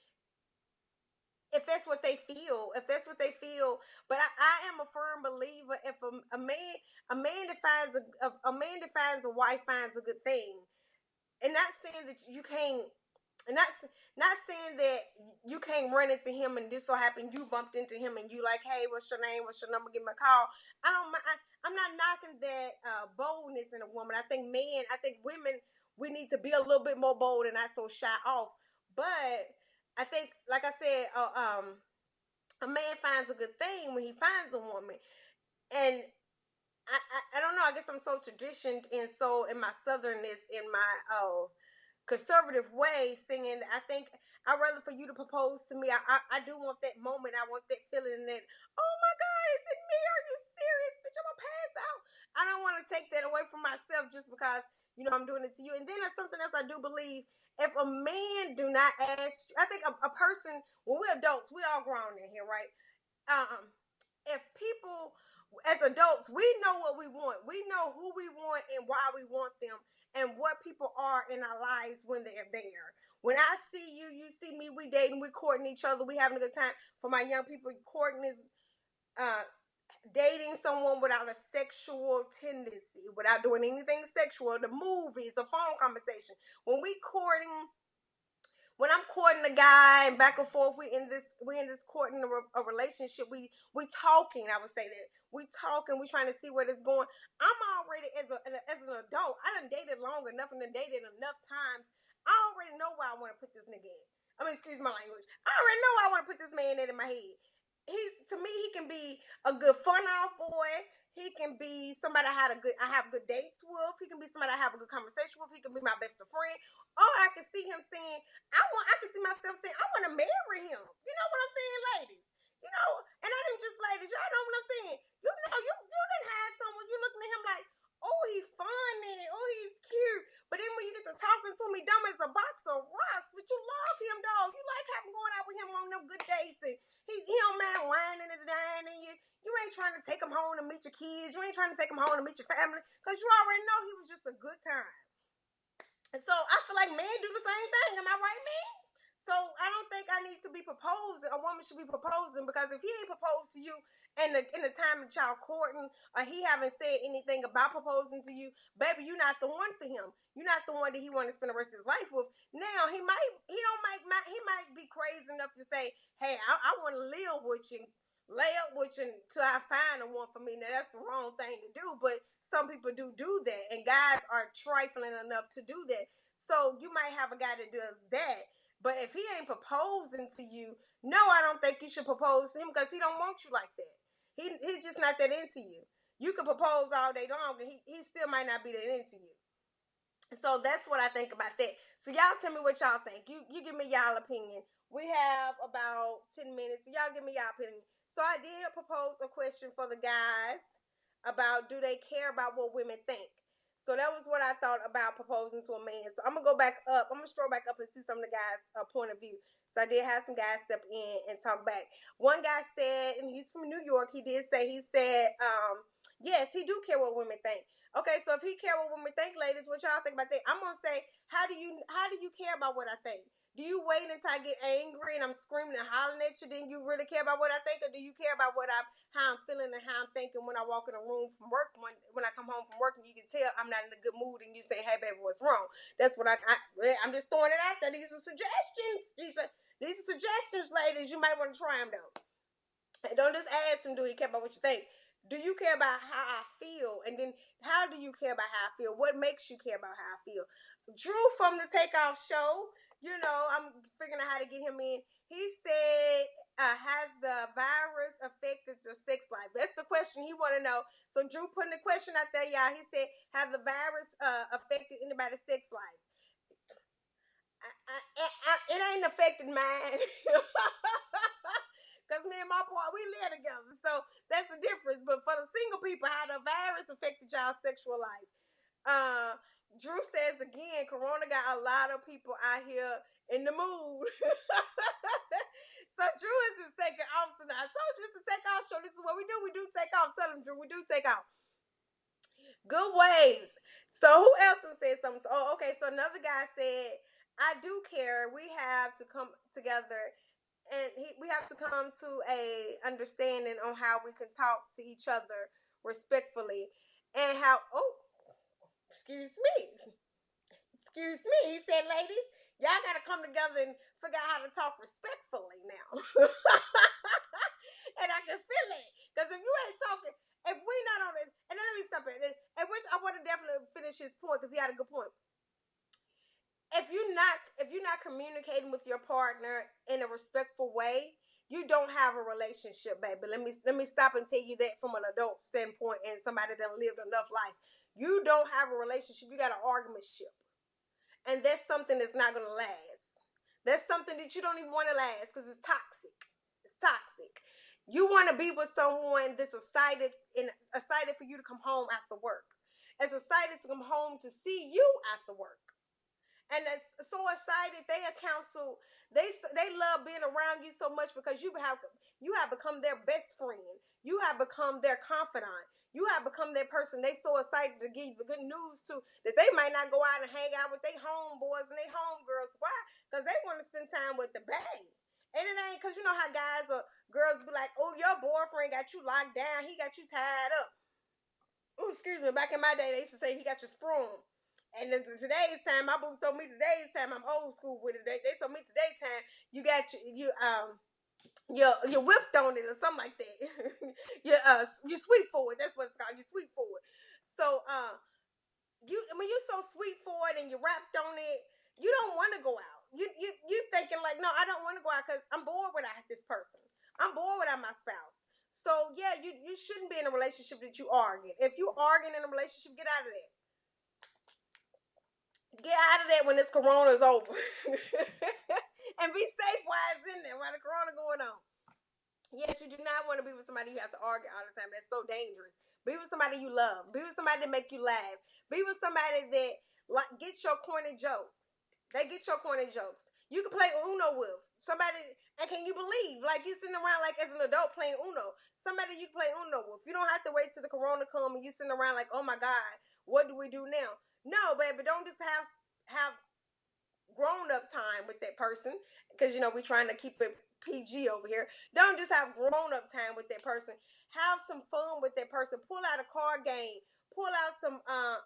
if that's what they feel. If that's what they feel. But I am a firm believer, if a man defines a wife finds a good thing. And not saying that you can't, and not saying that you can't run into him and just so happen you bumped into him and you like, hey, what's your name? What's your number? Give me a call. I'm not knocking that boldness in a woman. I think women, we need to be a little bit more bold and not so shy off. But I think, like I said, a man finds a good thing when he finds a woman. And I don't know. I guess I'm so traditioned and so in my southernness, in my conservative way, singing. I think I'd rather for you to propose to me. I do want that moment. I want that feeling that, oh my God, is it me? Are you serious? Bitch, I'm gonna pass out. I don't want to take that away from myself just because I'm doing it to you. And then there's something else I do believe. If a man do not ask, I think a person, when we're adults, we all grown in here, right? If people, as adults, we know what we want. We know who we want and why we want them and what people are in our lives when they're there. When I see you, you see me, we dating, we courting each other, we having a good time. For my young people, courting is dating someone without a sexual tendency, without doing anything sexual, the movies, a phone conversation. When I'm courting a guy and back and forth, we in this courting a relationship. We talking. I would say that we talking. We trying to see where this going. I'm already as an adult. I done dated long enough and done dated enough times. I already know where I want to put this nigga in. I mean, excuse my language. I already know where I want to put this man in my head. To me, he can be a good fun off boy. He can be somebody I have good dates with. He can be somebody I have a good conversation with. He can be my best friend. Or I can see him saying, I can see myself saying, I want to marry him. You know what I'm saying, ladies? You know, and I didn't just ladies, y'all know what I'm saying. You know, you didn't have someone, you looking at him like, oh, he's funny, oh, he's cute. But then when you get to talking to him, he dumb as a box of rocks. But you love him, dog. You like having going out with him on them good dates, and he don't mind whining and dining you. You ain't trying to take him home to meet your kids. You ain't trying to take him home to meet your family, because you already know he was just a good time. And so I feel like men do the same thing. Am I right, man? So I don't think I need to be proposing. A woman should be proposing, because if he ain't proposed to you in the time that y'all courting, or he haven't said anything about proposing to you, baby, you're not the one for him. You're not the one that he want to spend the rest of his life with. Now he might be crazy enough to say, hey, I want to live with you, lay up with you until I find the one for me. Now that's the wrong thing to do, but some people do that, and guys are trifling enough to do that. So you might have a guy that does that, but if he ain't proposing to you, no, I don't think you should propose to him, because he don't want you like that. He's just not that into you. You can propose all day long, and he still might not be that into you. So that's what I think about that. So y'all tell me what y'all think. You give me y'all opinion. We have about 10 minutes. So y'all give me y'all opinion. So I did propose a question for the guys about, do they care about what women think? So that was what I thought about proposing to a man. So I'm going to go back up. I'm going to stroll back up and see some of the guys' point of view. So I did have some guys step in and talk back. One guy said, and he's from New York, he said, yes, he do care what women think. Okay, so if he care what women think, ladies, what y'all think about that? I'm gonna say, how do you care about what I think? Do you wait until I get angry and I'm screaming and hollering at you, then you really care about what I think? Or do you care about how I'm feeling and how I'm thinking when I walk in a room from work, when I come home from work, and you can tell I'm not in a good mood, and you say, hey baby, what's wrong? That's what I'm just throwing it out there. These are suggestions. These are suggestions, ladies. You might want to try them though. Don't just ask him, do he care about what you think? Do you care about how I feel? And then how do you care about how I feel? What makes you care about how I feel? Drew from the Takeoff Show, I'm figuring out how to get him in. He said, has the virus affected your sex life? That's the question he want to know. So Drew putting the question out there, y'all. He said, has the virus affected anybody's sex lives? It ain't affected mine. Because me and my boy, we live together. So that's the difference. But for the single people, how the virus affected y'all sexual life. Drew says again, Corona got a lot of people out here in the mood. So Drew is just taking off tonight. I told you it's a take off show. This is what we do. We do take off. Tell him, Drew, we do take off. Good ways. So who else has said something? Oh, okay. So another guy said, I do care. We have to come together, and we have to come to a understanding on how we can talk to each other respectfully, and how, excuse me. He said, ladies, y'all got to come together and figure out how to talk respectfully now. And I can feel it, because if you ain't talking, if we not on it, and then let me stop it, and which I want to definitely finish his point, because he had a good point. If you're not communicating with your partner in a respectful way, you don't have a relationship, baby. Let me stop and tell you that from an adult standpoint, and somebody that lived enough life. You don't have a relationship. You got an argument ship, and that's something that's not going to last. That's something that you don't even want to last, because it's toxic. It's toxic. You want to be with someone that's excited for you to come home after work. As excited to come home to see you after work. And that's so excited. They love being around you so much, because you have become their best friend. You have become their confidant. You have become that person they so excited to give you the good news to, that they might not go out and hang out with their homeboys and their homegirls. Why? Because they want to spend time with the bae. And it ain't because you know how guys or girls be like, oh, your boyfriend got you locked down. He got you tied up. Oh, excuse me. Back in my day, they used to say he got you sprung. And then today's time, my book told me today's time, I'm old school with it. They told me today's time, you got you whipped on it or something like that. You sweet for it. That's what it's called. You sweet for it. So when you're so sweet for it and you wrapped on it, you don't want to go out. You thinking like, no, I don't want to go out because I'm bored without this person. I'm bored without my spouse. So yeah, you shouldn't be in a relationship that you arguing. If you arguing in a relationship, get out of that. Get out of that when this corona's over. And be safe while it's in there, while the corona going on. Yes, you do not want to be with somebody you have to argue all the time. That's so dangerous. Be with somebody you love. Be with somebody that make you laugh. Be with somebody that like gets your corny jokes. They get your corny jokes. You can play Uno with somebody, and can you believe, like you sitting around like as an adult playing Uno, somebody you play Uno with. You don't have to wait till the corona come and you sitting around like, oh my God, what do we do now? No, baby, don't just have grown up time with that person, because we're trying to keep it PG over here. Don't just have grown up time with that person. Have some fun with that person. Pull out a card game. Pull out some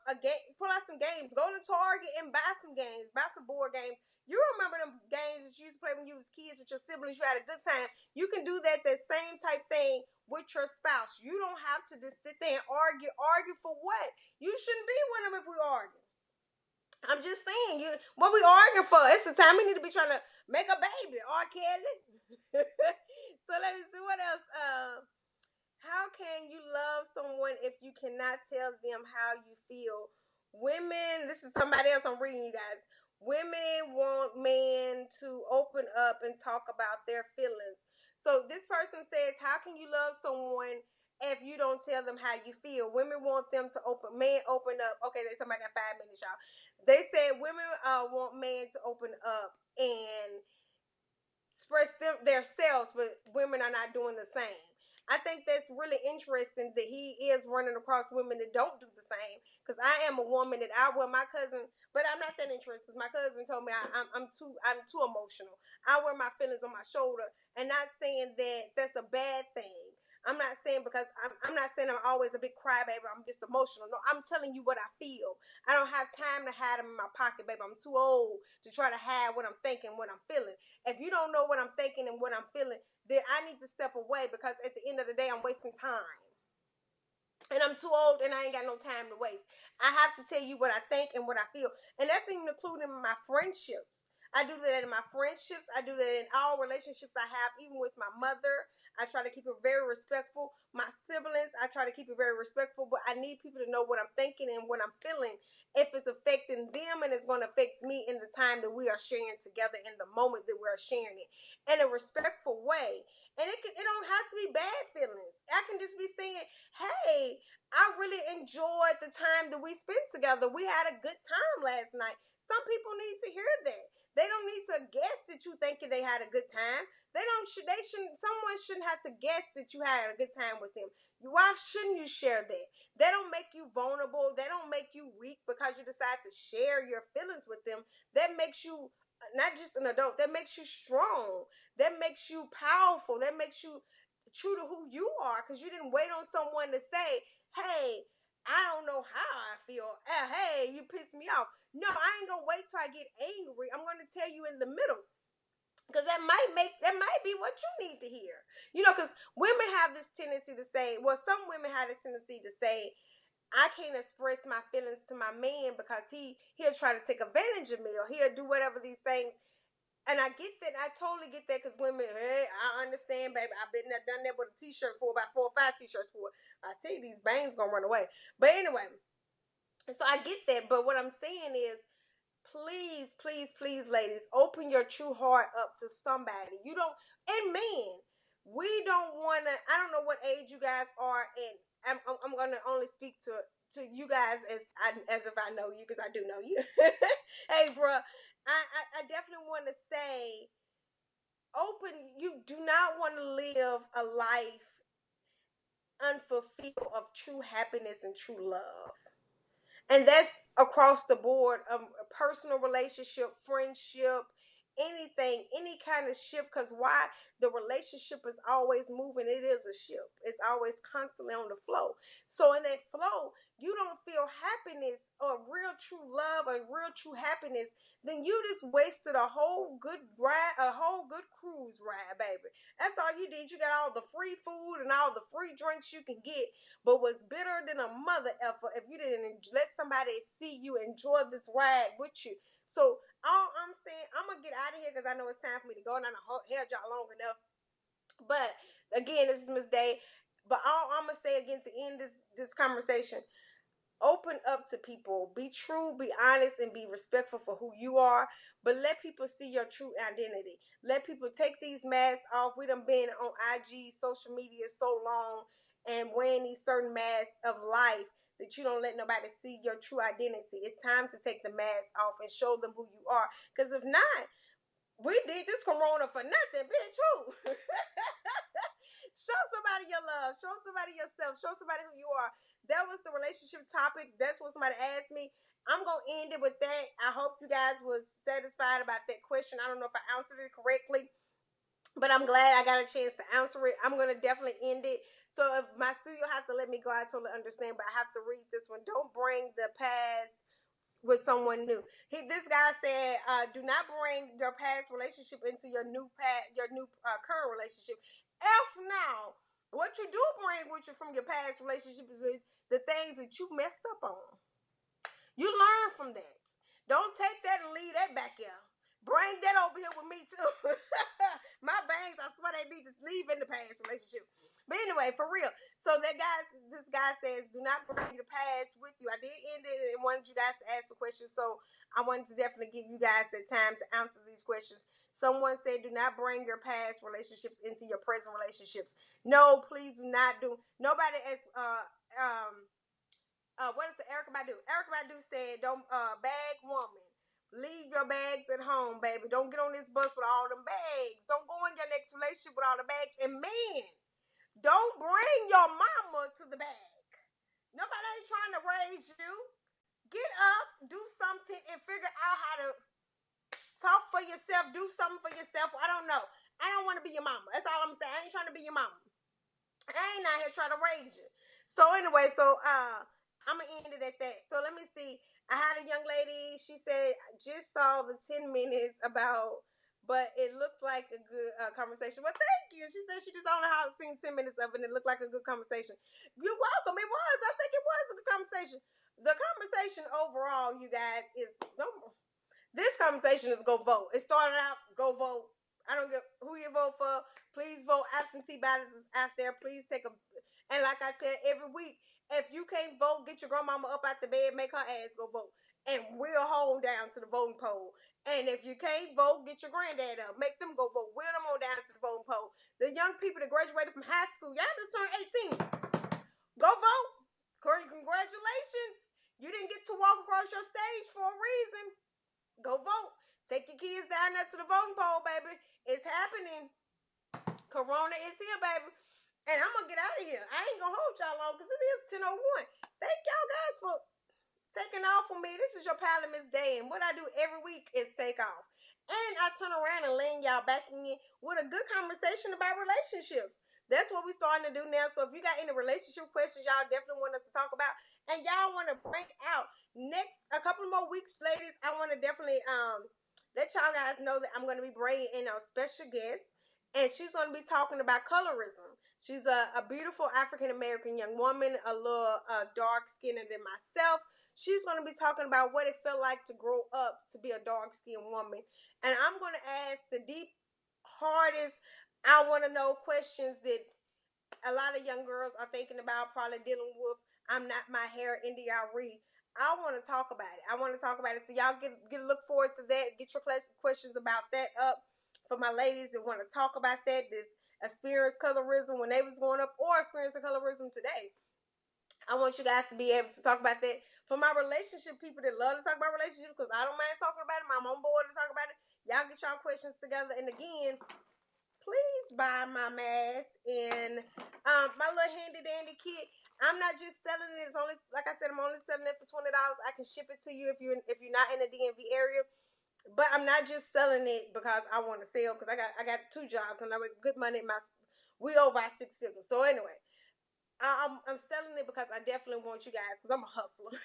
a game. Pull out some games. Go to Target and buy some games. Buy some board games. You remember them games that you used to play when you was kids with your siblings? You had a good time. You can do that same type thing with your spouse. You don't have to just sit there and argue. Argue for what? You shouldn't be with them if we argue. I'm just saying, what we arguing for? It's the time we need to be trying to make a baby, R. Kelly. So let me see what else. How can you love someone if you cannot tell them how you feel? Women, this is somebody else I'm reading, you guys. Women want men to open up and talk about their feelings. So this person says, how can you love someone if you don't tell them how you feel? Women want them to open up. Okay, somebody got 5 minutes, y'all. They said women want men to open up and express their selves, but women are not doing the same. I think that's really interesting that he is running across women that don't do the same. Because I am a woman that I wear my cousin, but I'm not that interested. Because my cousin told me I'm too emotional. I wear my feelings on my shoulder, and not saying that that's a bad thing. I'm not saying, because I'm not saying I'm always a big crybaby. I'm just emotional. No, I'm telling you what I feel. I don't have time to hide them in my pocket, baby. I'm too old to try to hide what I'm thinking, what I'm feeling. If you don't know what I'm thinking and what I'm feeling, then I need to step away, because at the end of the day, I'm wasting time. And I'm too old and I ain't got no time to waste. I have to tell you what I think and what I feel. And that's even including my friendships. I do that in my friendships. I do that in all relationships I have, even with my mother. I try to keep it very respectful. My siblings, I try to keep it very respectful. But I need people to know what I'm thinking and what I'm feeling, if it's affecting them and it's going to affect me in the time that we are sharing together, in the moment that we're sharing it, in a respectful way. And it don't have to be bad feelings. I can just be saying, hey, I really enjoyed the time that we spent together. We had a good time last night. Some people need to hear that. They don't need to guess that you thinking they had a good time. Someone shouldn't have to guess that you had a good time with them. Why shouldn't you share that? They don't make you vulnerable. They don't make you weak because you decide to share your feelings with them. That makes you not just an adult. That makes you strong. That makes you powerful. That makes you true to who you are, because you didn't wait on someone to say, hey, I don't know how I feel. Hey, you pissed me off. No, I ain't gonna wait till I get angry. I'm gonna tell you in the middle, because that might be what you need to hear. Because women have this tendency to say, well, some women have this tendency to say, I can't express my feelings to my man because he'll try to take advantage of me, or he'll do whatever these things. And I get that. I totally get that, because women, hey, I understand, baby. I've been there, done that with a t-shirt for about 4 or 5 t-shirts for. I tell you, these bangs gonna run away. But anyway, so I get that. But what I'm saying is, please, please, please, ladies, open your true heart up to somebody. You don't, and men, we don't want to. I don't know what age you guys are, and I'm gonna only speak to you guys as if I know you, because I do know you. Hey, bro, I definitely want to say, you do not want to live a life unfulfilled of true happiness and true love. And that's across the board, a personal relationship, friendship, anything, any kind of ship. Because why? The relationship is always moving. It is a ship. It's always constantly on the flow. So in that flow, you don't feel happiness or real true love or real true happiness, then you just wasted a whole good ride, a whole good cruise ride, baby. That's all you did. You got all the free food and all the free drinks you can get, but what's bitter than a mother effer if you didn't let somebody see you enjoy this ride with you. So all I'm saying, I'm gonna get out of here because I know it's time for me to go, and I held y'all long enough. But again, this is Miss Day. But all I'm gonna say again to end this conversation: open up to people, be true, be honest, and be respectful for who you are, but let people see your true identity. Let people take these masks off. We done been on IG, social media so long, and wearing these certain masks of life that you don't let nobody see your true identity. It's time to take the mask off and show them who you are, because if not, we did this corona for nothing, bitch. Who? Show somebody your love. Show somebody yourself. Show somebody who you are. That was the relationship topic. That's what somebody asked me. I'm going to end it with that. I hope you guys was satisfied about that question. I don't know if I answered it correctly, but I'm glad I got a chance to answer it. I'm going to definitely end it. So if my studio have to let me go, I totally understand, but I have to read this one. Don't bring the past with someone new. This guy said, do not bring your past relationship into your new current relationship. Now, what you do bring with you from your past relationship is the things that you messed up on. You learn from that. Don't take that and leave that back here. Bring that over here with me too. My bangs, I swear they need to leave in the past relationship. But anyway, for real. So this guy says, do not bring the past with you. I did end it and wanted you guys to ask the question. So I wanted to definitely give you guys the time to answer these questions. Someone said, do not bring your past relationships into your present relationships. No, please do not do. Nobody as what is it? Erica Badu. Erica Badu said, "Don't bag woman. Leave your bags at home, baby. Don't get on this bus with all them bags. Don't go in your next relationship with all the bags. And man, don't bring your mama to the bag. Nobody ain't trying to raise you. Get up, do something, and figure out how to talk for yourself. Do something for yourself. I don't know. I don't want to be your mama. That's all I'm saying. I ain't trying to be your mama. I ain't out here trying to raise you. So anyway, I'm gonna end it at that. So let me see. I had a young lady. She said, I just saw the 10 minutes about, but it looks like a good conversation. Well, thank you. She said she just only had seen 10 minutes of it, and it looked like a good conversation. You're welcome. It was. I think it was a good conversation. The conversation overall, you guys, is this conversation is go vote. It started out, go vote. I don't give who you vote for. Please vote. Absentee ballots is out there. Please take a. And like I said, every week, if you can't vote, get your grandmama up out the bed, make her ass go vote. And we'll hold down to the voting poll. And if you can't vote, get your granddad up. Make them go vote. Wheel them on down to the voting poll. The young people that graduated from high school, y'all just turned 18. Go vote. Congratulations. You didn't get to walk across your stage for a reason. Go vote. Take your kids down there to the voting poll, baby. It's happening. Corona is here, baby. And I'm going to get out of here. I ain't going to hold y'all long because it is 10:01. Thank y'all guys for taking off for me. This is your pal Miss Day. And what I do every week is take off. And I turn around and land y'all back in with a good conversation about relationships. That's what we're starting to do now. So if you got any relationship questions y'all definitely want us to talk about, and y'all want to break out next a couple more weeks, ladies, I want to definitely let y'all guys know that I'm going to be bringing in a special guest, and she's going to be talking about colorism. She's a beautiful African American young woman, a little dark skinned than myself. She's going to be talking about what it felt like to grow up to be a dark skinned woman, and I'm going to ask the deep, hardest, I want to know questions that a lot of young girls are thinking about, probably dealing with. I'm not my hair, NDRE. I want to talk about it. I want to talk about it. So y'all get look forward to that. Get your questions about that up for my ladies that want to talk about that. This experience colorism when they was growing up, or experiencing colorism today. I want you guys to be able to talk about that. For my relationship people that love to talk about relationships, because I don't mind talking about it. I'm on board to talk about it. Y'all get y'all questions together. And again, please buy my mask and my little handy dandy kit. I'm not just selling it. It's only, like I said, I'm only selling it for $20. I can ship it to you if you're not in the DMV area. But I'm not just selling it because I want to sell, because I got 2 jobs and I make good money in we over our 6 figures. So anyway, I'm selling it because I definitely want you guys, because I'm a hustler.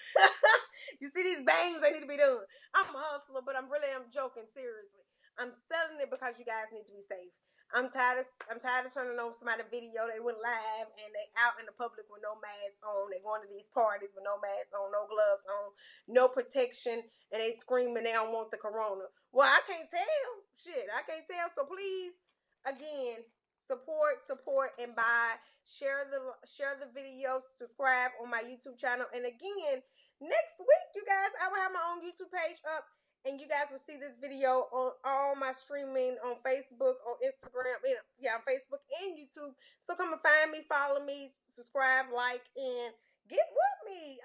You see these bangs I need to be doing. I'm a hustler, but I'm joking seriously. I'm selling it because you guys need to be safe. I'm tired of turning on somebody's video. They went live and they out in the public with no mask on. They going to these parties with no mask on, no gloves on, no protection, and they screaming they don't want the corona. Well, I can't tell. Shit, I can't tell. So please, again, support, and buy. Share the video. Subscribe on my YouTube channel. And again, next week, you guys, I will have my own YouTube page up, and you guys will see this video on all my streaming on Facebook, on Instagram, yeah, on Facebook and YouTube. So come and find me, follow me, subscribe, like, and get with me.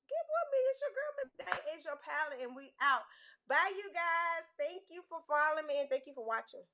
Get with me. It's your girl, Miss Day. It's your palette, and we out. Bye, you guys. Thank you for following me, and thank you for watching.